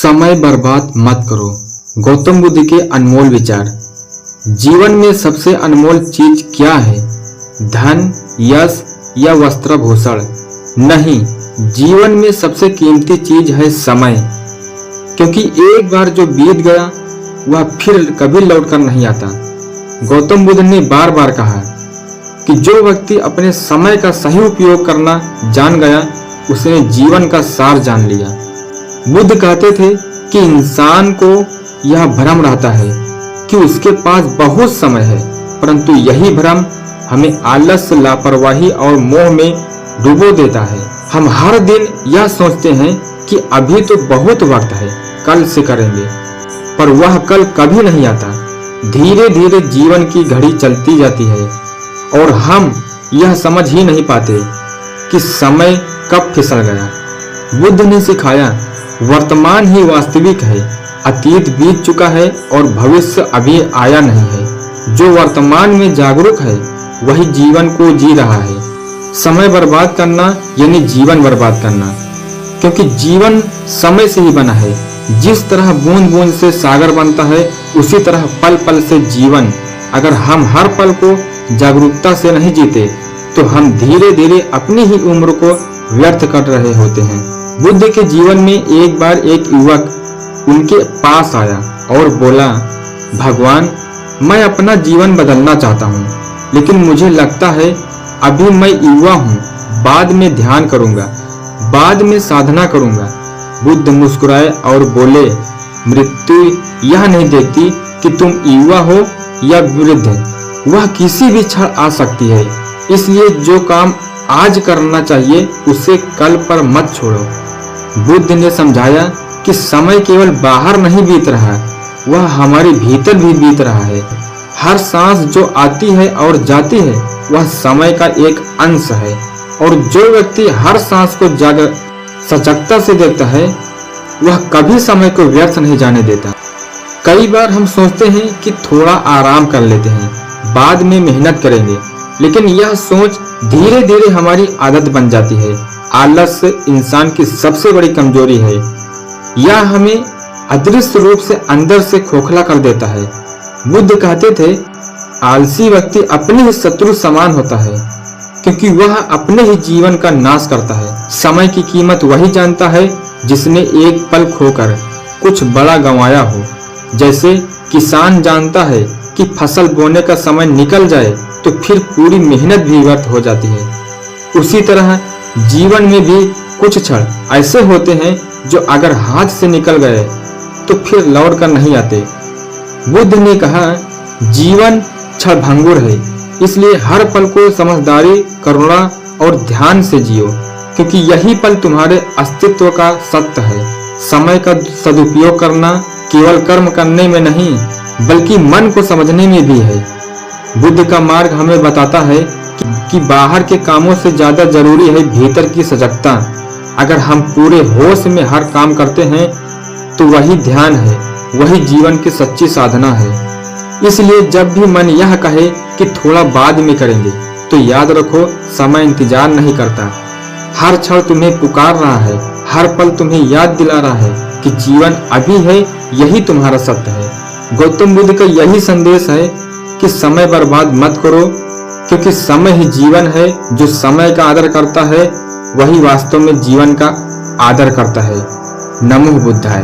समय बर्बाद मत करो। गौतम बुद्ध के अनमोल विचार। जीवन में सबसे अनमोल चीज क्या है? धन, यश या वस्त्रभूषण? नहीं, जीवन में सबसे कीमती चीज है समय। क्योंकि एक बार जो बीत गया वह फिर कभी लौटकर नहीं आता। गौतम बुद्ध ने बार बार कहा कि जो व्यक्ति अपने समय का सही उपयोग करना जान गया उसने जीवन का सार जान लिया। बुद्ध कहते थे कि इंसान को यह भ्रम रहता है कि उसके पास बहुत समय है, परंतु यही भ्रम हमें आलस, लापरवाही और मोह में डुबो देता है। हम हर दिन यह सोचते हैं कि अभी तो बहुत वक्त है, कल से करेंगे, पर वह कल कभी नहीं आता। धीरे धीरे जीवन की घड़ी चलती जाती है और हम यह समझ ही नहीं पाते कि समय कब फिसल गया। बुद्ध ने सिखाया, वर्तमान ही वास्तविक है, अतीत बीत चुका है और भविष्य अभी आया नहीं है। जो वर्तमान में जागरूक है वही जीवन को जी रहा है। समय बर्बाद करना यानी जीवन बर्बाद करना, क्योंकि जीवन समय से ही बना है। जिस तरह बूंद बूंद से सागर बनता है उसी तरह पल पल से जीवन। अगर हम हर पल को जागरूकता से नहीं जीते तो हम धीरे धीरे अपनी ही उम्र को व्यर्थ कर रहे होते हैं। बुद्ध के जीवन में एक बार एक युवक उनके पास आया और बोला, भगवान, मैं अपना जीवन बदलना चाहता हूँ, लेकिन मुझे लगता है अभी मैं युवा हूँ, बाद में ध्यान करूँगा, बाद में साधना करूँगा। बुद्ध मुस्कुराए और बोले, मृत्यु यह नहीं देखती कि तुम युवा हो या वृद्ध, वह किसी भी क्षण आ सकती है। इसलिए जो काम आज करना चाहिए उसे कल पर मत छोड़ो। बुद्ध ने समझाया कि समय केवल बाहर नहीं बीत रहा, वह हमारे भीतर भी बीत रहा है। हर सांस जो आती है और जाती है वह समय का एक अंश है, और जो व्यक्ति हर सांस को सजगता से देखता है वह कभी समय को व्यर्थ नहीं जाने देता। कई बार हम सोचते हैं कि थोड़ा आराम कर लेते हैं, बाद में मेहनत करेंगे, लेकिन यह सोच धीरे धीरे हमारी आदत बन जाती है। आलस इंसान की सबसे बड़ी कमजोरी है। यह हमें अदृश्य रूप से अंदर से खोखला कर देता है। बुद्ध कहते थे, आलसी व्यक्ति अपने ही शत्रु समान होता है, क्योंकि वह अपने ही जीवन का नाश करता है। समय की कीमत वही जानता है जिसने एक पल खोकर कुछ बड़ा गंवाया हो। जैसे किसान जानता है कि फसल बोने का समय निकल जाए तो फिर पूरी मेहनत भी व्यर्थ हो जाती है, उसी तरह जीवन में भी कुछ क्षण ऐसे होते हैं जो अगर हाथ से निकल गए तो फिर लौट कर नहीं आते। बुद्ध ने कहा, जीवन क्षणभंगुर है, इसलिए हर पल को समझदारी, करुणा और ध्यान से जियो, क्योंकि यही पल तुम्हारे अस्तित्व का सत्य है। समय का सदुपयोग करना केवल कर्म करने में नहीं बल्कि मन को समझने में भी है। बुद्ध का मार्ग हमें बताता है कि बाहर के कामों से ज्यादा जरूरी है भीतर की सजगता। अगर हम पूरे होश में हर काम करते हैं तो वही ध्यान है, वही जीवन की सच्ची साधना है। इसलिए जब भी मन यह कहे कि थोड़ा बाद में करेंगे तो याद रखो, समय इंतजार नहीं करता। हर क्षण तुम्हें पुकार रहा है, हर पल तुम्हें याद दिला रहा है कि जीवन अभी है, यही तुम्हारा सत्य है। गौतम बुद्ध का यही संदेश है कि समय बर्बाद मत करो, क्योंकि समय ही जीवन है। जो समय का आदर करता है वही वास्तव में जीवन का आदर करता है। नमो बुद्धाय।